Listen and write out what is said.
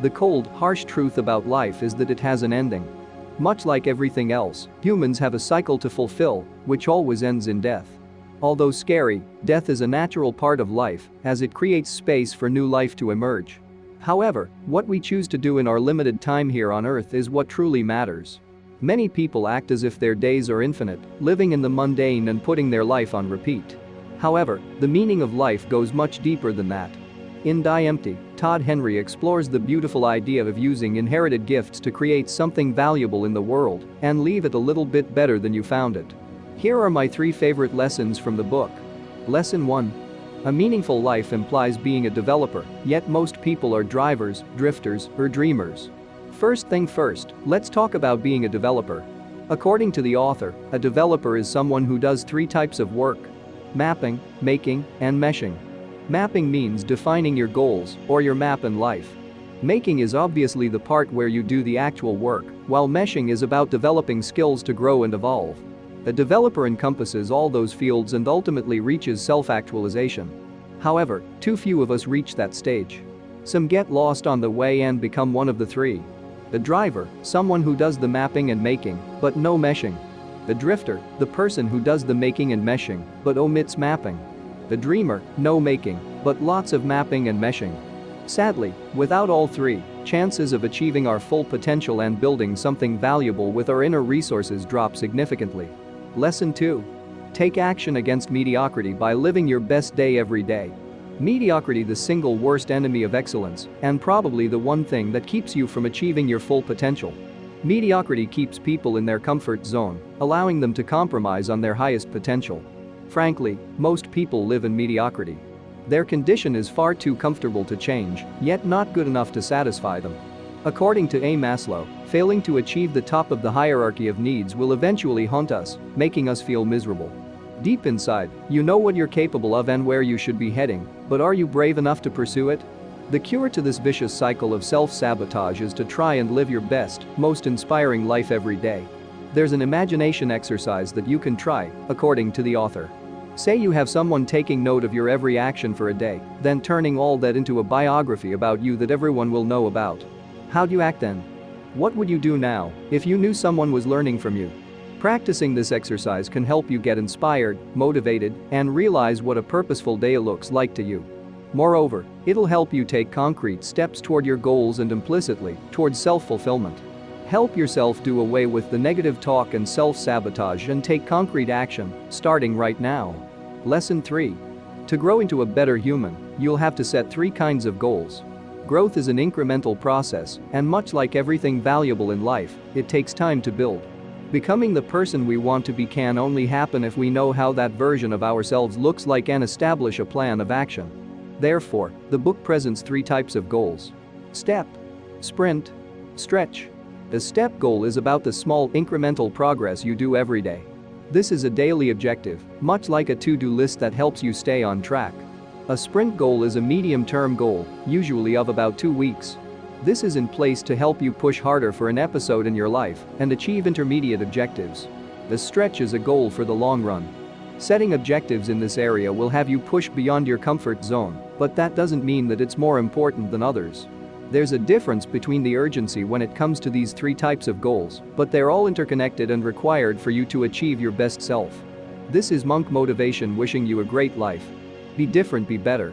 The cold, harsh truth about life is that it has an ending. Much like everything else, humans have a cycle to fulfill, which always ends in death. Although scary, death is a natural part of life, as it creates space for new life to emerge. However, what we choose to do in our limited time here on Earth is what truly matters. Many people act as if their days are infinite, living in the mundane and putting their life on repeat. However, the meaning of life goes much deeper than that. In Die Empty, Todd Henry explores the beautiful idea of using inherited gifts to create something valuable in the world and leave it a little bit better than you found it. Here are my 3 favorite lessons from the book. Lesson 1. A meaningful life implies being a developer, yet most people are drivers, drifters, or dreamers. First thing first, let's talk about being a developer. According to the author, a developer is someone who does 3 types of work: mapping, making, and meshing. Mapping means defining your goals or your map in life. Making is obviously the part where you do the actual work, while meshing is about developing skills to grow and evolve. A developer encompasses all those fields and ultimately reaches self-actualization. However, too few of us reach that stage. Some get lost on the way and become one of the 3. The driver, someone who does the mapping and making, but no meshing. The drifter, the person who does the making and meshing, but omits mapping. The dreamer, no making, but lots of mapping and meshing. Sadly, without all 3, chances of achieving our full potential and building something valuable with our inner resources drop significantly. Lesson 2. Take action against mediocrity by living your best day every day. Mediocrity, the single worst enemy of excellence, and probably the one thing that keeps you from achieving your full potential. Mediocrity keeps people in their comfort zone, allowing them to compromise on their highest potential. Frankly, most people live in mediocrity. Their condition is far too comfortable to change, yet not good enough to satisfy them. According to A. Maslow, failing to achieve the top of the hierarchy of needs will eventually haunt us, making us feel miserable. Deep inside, you know what you're capable of and where you should be heading, but are you brave enough to pursue it? The cure to this vicious cycle of self-sabotage is to try and live your best, most inspiring life every day. There's an imagination exercise that you can try, according to the author. Say you have someone taking note of your every action for a day, then turning all that into a biography about you that everyone will know about. How'd you act then? What would you do now if you knew someone was learning from you? Practicing this exercise can help you get inspired, motivated, and realize what a purposeful day looks like to you. Moreover, it'll help you take concrete steps toward your goals and implicitly, towards self-fulfillment. Help yourself do away with the negative talk and self-sabotage and take concrete action, starting right now. Lesson 3. To grow into a better human, you'll have to set 3 kinds of goals. Growth is an incremental process, and much like everything valuable in life, it takes time to build. Becoming the person we want to be can only happen if we know how that version of ourselves looks like and establish a plan of action. Therefore, the book presents 3 types of goals: step, sprint, stretch. A step goal is about the small incremental progress you do every day. This is a daily objective, much like a to-do list that helps you stay on track. A sprint goal is a medium-term goal, usually of about 2 weeks. This is in place to help you push harder for an episode in your life and achieve intermediate objectives. The stretch is a goal for the long run. Setting objectives in this area will have you push beyond your comfort zone, but that doesn't mean that it's more important than others. There's a difference between the urgency when it comes to these 3 types of goals, but they're all interconnected and required for you to achieve your best self. This is Monk Motivation wishing you a great life. Be different, be better.